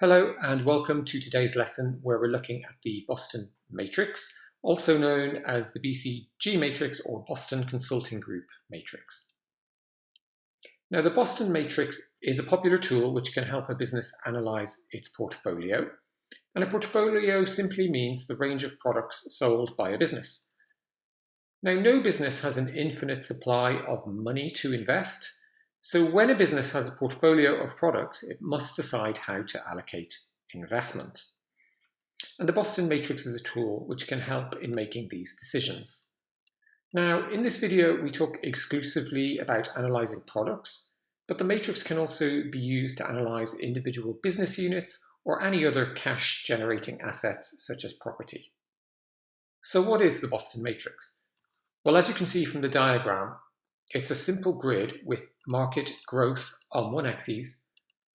Hello and welcome to today's lesson where we're looking at the Boston Matrix, also known as the BCG Matrix or Boston Consulting Group Matrix. Now, the Boston Matrix is a popular tool which can help a business analyze its portfolio. And a portfolio simply means the range of products sold by a business. Now, no business has an infinite supply of money to invest. So when a business has a portfolio of products, it must decide how to allocate investment. And the Boston Matrix is a tool which can help in making these decisions. Now, in this video, we talk exclusively about analysing products, but the matrix can also be used to analyse individual business units or any other cash-generating assets such as property. So what is the Boston Matrix? Well, as you can see from the diagram, it's a simple grid with market growth on one axis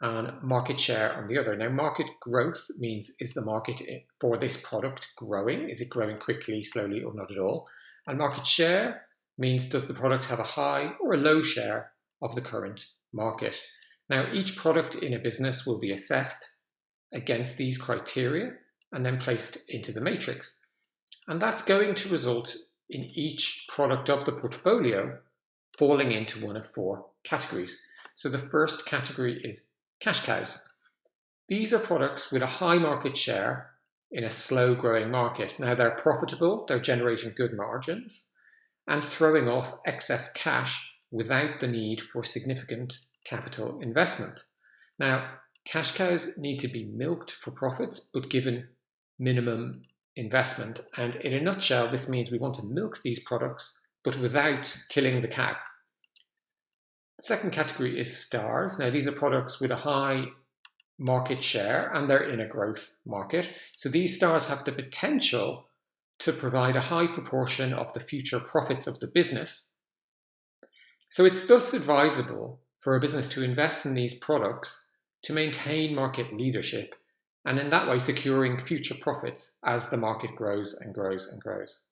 and market share on the other. Now, market growth means, is the market for this product growing? Is it growing quickly, slowly, or not at all? And market share means, does the product have a high or a low share of the current market? Now, each product in a business will be assessed against these criteria and then placed into the matrix. And that's going to result in each product of the portfolio falling into one of four categories. So the first category is cash cows. These are products with a high market share in a slow growing market. Now, they're profitable, they're generating good margins and throwing off excess cash without the need for significant capital investment. Now, cash cows need to be milked for profits, but given minimum investment. And in a nutshell, this means we want to milk these products but without killing the cow. The second category is stars. Now, these are products with a high market share and they're in a growth market. So these stars have the potential to provide a high proportion of the future profits of the business. So it's thus advisable for a business to invest in these products to maintain market leadership and in that way securing future profits as the market grows and grows and grows.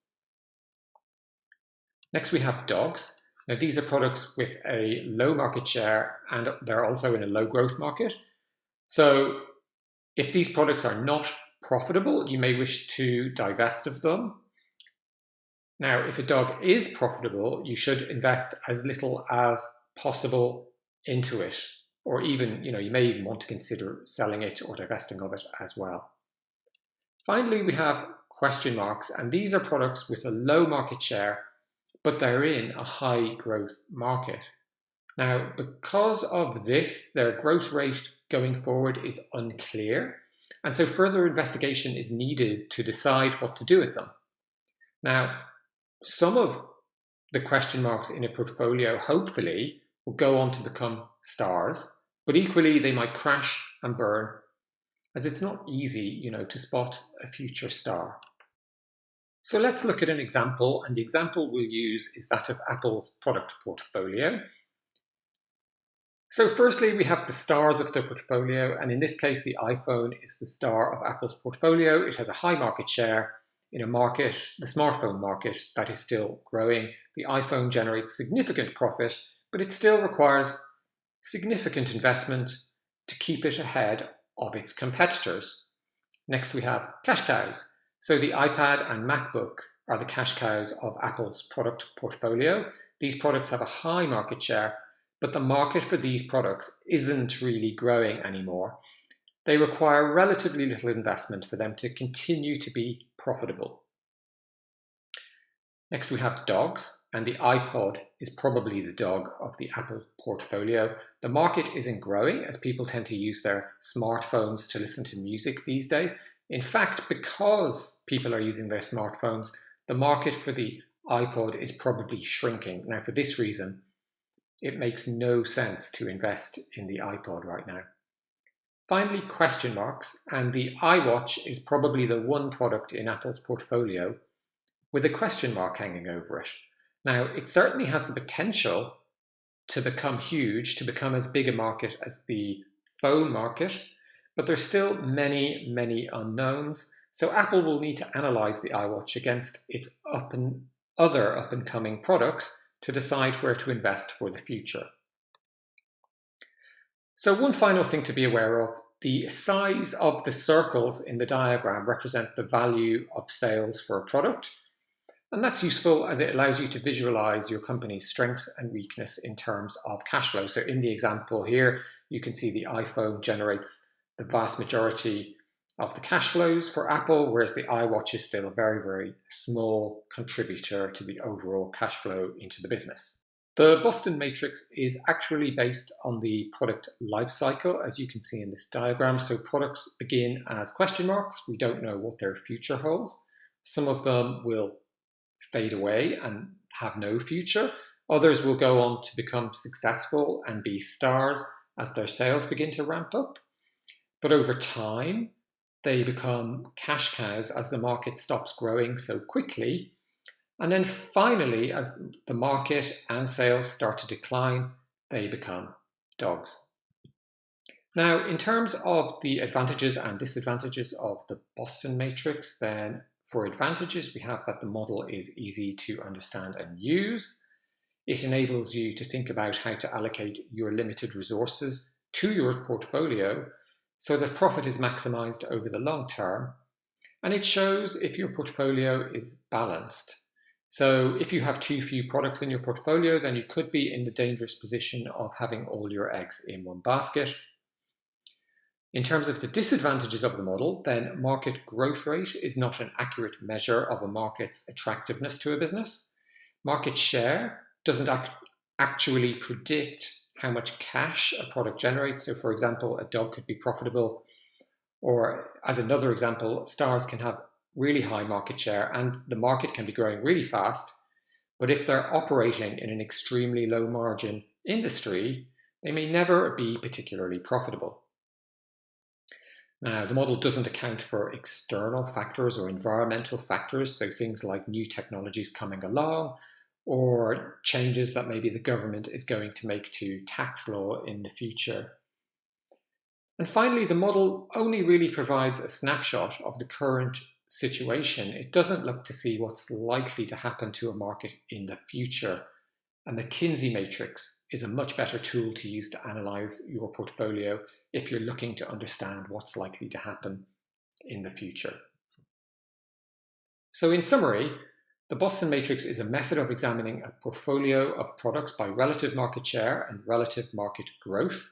Next, we have dogs. Now, these are products with a low market share and they're also in a low growth market. So if these products are not profitable, you may wish to divest of them. Now, if a dog is profitable, you should invest as little as possible into it, or even, you may even want to consider selling it or divesting of it as well. Finally, we have question marks, and these are products with a low market share but they're in a high growth market. Now, because of this, their growth rate going forward is unclear, and so further investigation is needed to decide what to do with them. Now, some of the question marks in a portfolio, hopefully, will go on to become stars, but equally they might crash and burn, as it's not easy, to spot a future star. So let's look at an example, and the example we'll use is that of Apple's product portfolio. So firstly, we have the stars of the portfolio, and in this case, the iPhone is the star of Apple's portfolio. It has a high market share in a market, the smartphone market, that is still growing. The iPhone generates significant profit, but it still requires significant investment to keep it ahead of its competitors. Next, we have cash cows. So the iPad and MacBook are the cash cows of Apple's product portfolio. These products have a high market share, but the market for these products isn't really growing anymore. They require relatively little investment for them to continue to be profitable. Next, we have dogs, and the iPod is probably the dog of the Apple portfolio. The market isn't growing as people tend to use their smartphones to listen to music these days. In fact, because people are using their smartphones, the market for the iPod is probably shrinking. Now, for this reason, it makes no sense to invest in the iPod right now. Finally, question marks, and the iWatch is probably the one product in Apple's portfolio with a question mark hanging over it. Now, it certainly has the potential to become huge, to become as big a market as the phone market, but there's still many, many unknowns. So Apple will need to analyze the iWatch against its other up-and-coming products to decide where to invest for the future. So one final thing to be aware of, The size of the circles in the diagram represent the value of sales for a product. And that's useful as it allows you to visualize your company's strengths and weakness in terms of cash flow. So in the example here, you can see the iPhone generates the vast majority of the cash flows for Apple, whereas the iWatch is still a very, very small contributor to the overall cash flow into the business. The Boston matrix is actually based on the product life cycle, as you can see in this diagram. So products begin as question marks. We don't know what their future holds. Some of them will fade away and have no future. Others will go on to become successful and be stars as their sales begin to ramp up. But over time, they become cash cows as the market stops growing so quickly. And then finally, as the market and sales start to decline, they become dogs. Now, in terms of the advantages and disadvantages of the Boston matrix, then for advantages, we have that the model is easy to understand and use. It enables you to think about how to allocate your limited resources to your portfolio so that profit is maximized over the long term. And it shows if your portfolio is balanced. So if you have too few products in your portfolio, then you could be in the dangerous position of having all your eggs in one basket. In terms of the disadvantages of the model, then market growth rate is not an accurate measure of a market's attractiveness to a business. Market share doesn't actually predict how much cash a product generates. So for example, a dog could be profitable, or as another example, stars can have really high market share and the market can be growing really fast. But if they're operating in an extremely low margin industry, they may never be particularly profitable. Now, the model doesn't account for external factors or environmental factors, so things like new technologies coming along or changes that maybe the government is going to make to tax law in the future. And finally, the model only really provides a snapshot of the current situation. It doesn't look to see what's likely to happen to a market in the future. And the Kinsey matrix is a much better tool to use to analyze your portfolio if you're looking to understand what's likely to happen in the future. So in summary, the Boston matrix is a method of examining a portfolio of products by relative market share and relative market growth.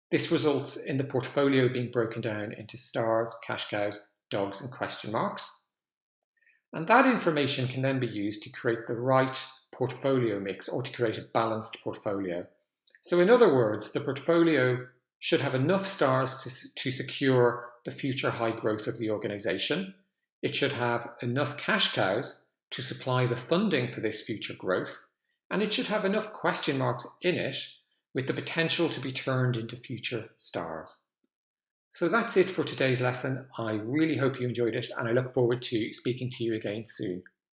This results in the portfolio being broken down into stars, cash cows, dogs, and question marks. And that information can then be used to create the right portfolio mix or to create a balanced portfolio. So in other words, the portfolio should have enough stars to secure the future high growth of the organization. It should have enough cash cows to supply the funding for this future growth. And it should have enough question marks in it with the potential to be turned into future stars. So that's it for today's lesson. I really hope you enjoyed it and I look forward to speaking to you again soon.